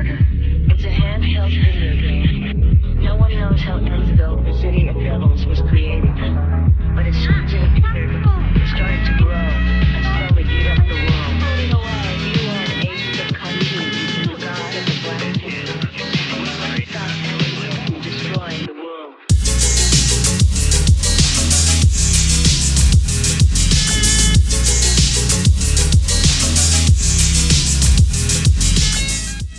Order. It's a handheld video game. No one knows how it ends ago the City of Devils was created. But as soon as it appeared, it started to grow and slowly eat up the world. You are an agent of Kanji, the god of the Black Pit. We must stop him from destroying the world.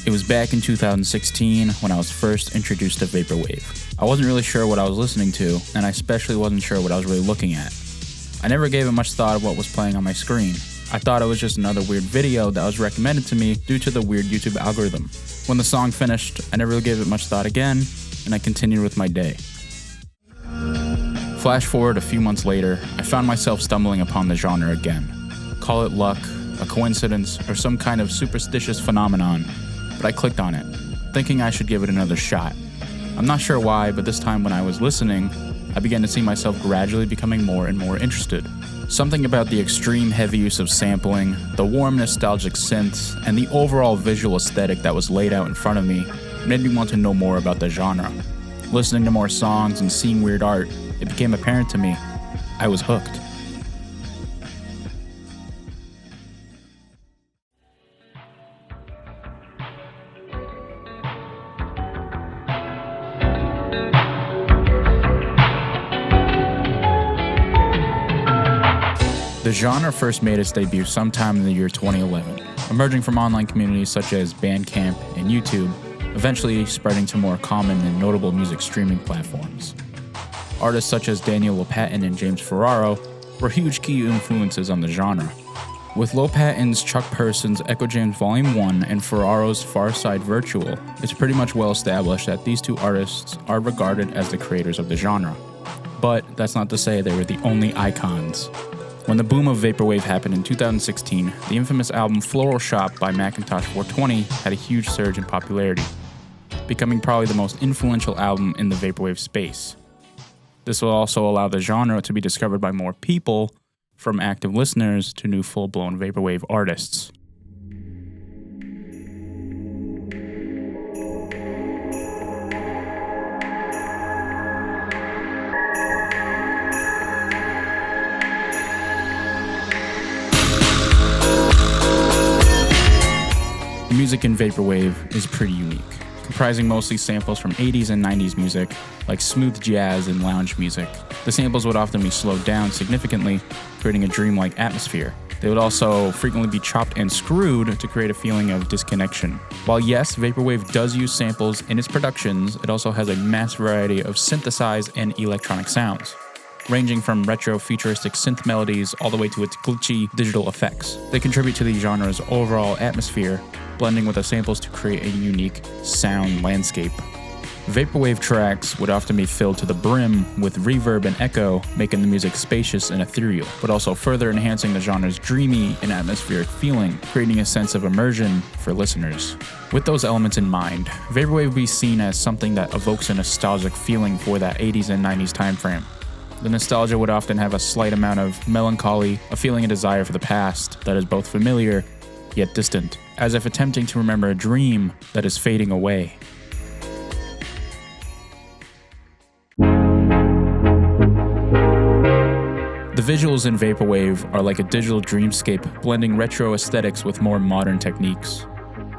It was back in 2016 when I was first introduced to Vaporwave. I wasn't really sure what I was listening to, and I especially wasn't sure what I was really looking at. I never gave it much thought of what was playing on my screen. I thought it was just another weird video that was recommended to me due to the weird YouTube algorithm. When the song finished, I never really gave it much thought again, and I continued with my day. Flash forward a few months later, I found myself stumbling upon the genre again. Call it luck, a coincidence, or some kind of superstitious phenomenon, but I clicked on it, thinking I should give it another shot. I'm not sure why, but this time when I was listening, I began to see myself gradually becoming more and more interested. Something about the extreme heavy use of sampling, the warm nostalgic synths, and the overall visual aesthetic that was laid out in front of me made me want to know more about the genre. Listening to more songs and seeing weird art, it became apparent to me I was hooked. The genre first made its debut sometime in the year 2011, emerging from online communities such as Bandcamp and YouTube, eventually spreading to more common and notable music streaming platforms. Artists such as Daniel Lopatin and James Ferraro were huge key influences on the genre. With Lopatin's Chuck Person's Echo Jams Volume 1 and Ferraro's Far Side Virtual, it's pretty much well established that these two artists are regarded as the creators of the genre. But that's not to say they were the only icons. When the boom of Vaporwave happened in 2016, the infamous album Floral Shop by Macintosh 420 had a huge surge in popularity, becoming probably the most influential album in the Vaporwave space. This will also allow the genre to be discovered by more people, from active listeners to new full-blown Vaporwave artists. The music in Vaporwave is pretty unique, comprising mostly samples from 80s and 90s music, like smooth jazz and lounge music. The samples would often be slowed down significantly, creating a dreamlike atmosphere. They would also frequently be chopped and screwed to create a feeling of disconnection. While yes, Vaporwave does use samples in its productions, it also has a mass variety of synthesized and electronic sounds, ranging from retro futuristic synth melodies all the way to its glitchy digital effects. They contribute to the genre's overall atmosphere, blending with the samples to create a unique sound landscape. Vaporwave tracks would often be filled to the brim with reverb and echo, making the music spacious and ethereal, but also further enhancing the genre's dreamy and atmospheric feeling, creating a sense of immersion for listeners. With those elements in mind, Vaporwave would be seen as something that evokes a nostalgic feeling for that 80s and 90s time frame. The nostalgia would often have a slight amount of melancholy, a feeling and desire for the past that is both familiar yet distant, as if attempting to remember a dream that is fading away. The visuals in Vaporwave are like a digital dreamscape, blending retro aesthetics with more modern techniques.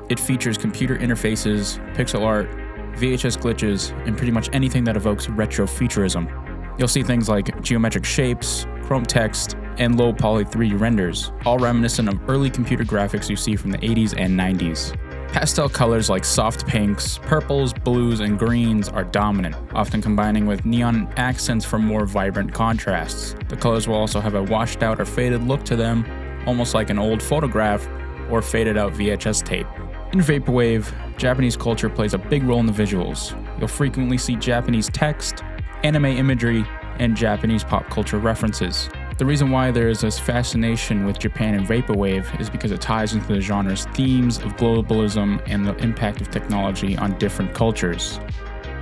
It features computer interfaces, pixel art, VHS glitches, and pretty much anything that evokes retro futurism. You'll see things like geometric shapes, chrome text, and low poly 3D renders, all reminiscent of early computer graphics you see from the 80s and 90s. Pastel colors like soft pinks, purples, blues, and greens are dominant, often combining with neon accents for more vibrant contrasts. The colors will also have a washed out or faded look to them, almost like an old photograph or faded out VHS tape. In Vaporwave, Japanese culture plays a big role in the visuals. You'll frequently see Japanese text, anime imagery, and Japanese pop culture references. The reason why there is this fascination with Japan and Vaporwave is because it ties into the genre's themes of globalism and the impact of technology on different cultures.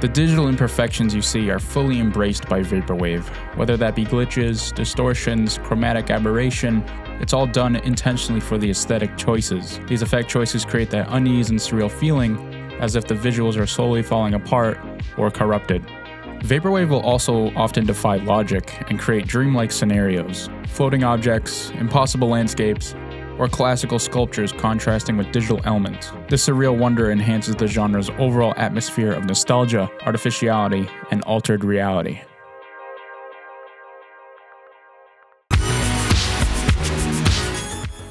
The digital imperfections you see are fully embraced by Vaporwave, whether that be glitches, distortions, chromatic aberration. It's all done intentionally for the aesthetic choices. These effect choices create that unease and surreal feeling, as if the visuals are slowly falling apart or corrupted. Vaporwave will also often defy logic and create dreamlike scenarios, floating objects, impossible landscapes, or classical sculptures contrasting with digital elements. This surreal wonder enhances the genre's overall atmosphere of nostalgia, artificiality, and altered reality.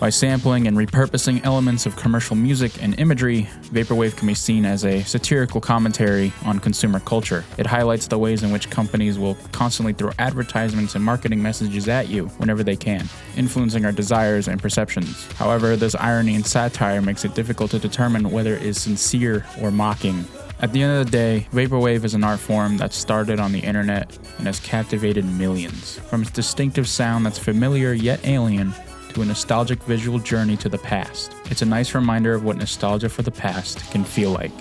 By sampling and repurposing elements of commercial music and imagery, Vaporwave can be seen as a satirical commentary on consumer culture. It highlights the ways in which companies will constantly throw advertisements and marketing messages at you whenever they can, influencing our desires and perceptions. However, this irony and satire makes it difficult to determine whether it is sincere or mocking. At the end of the day, Vaporwave is an art form that started on the internet and has captivated millions. From its distinctive sound that's familiar yet alien, to a nostalgic visual journey to the past. It's a nice reminder of what nostalgia for the past can feel like.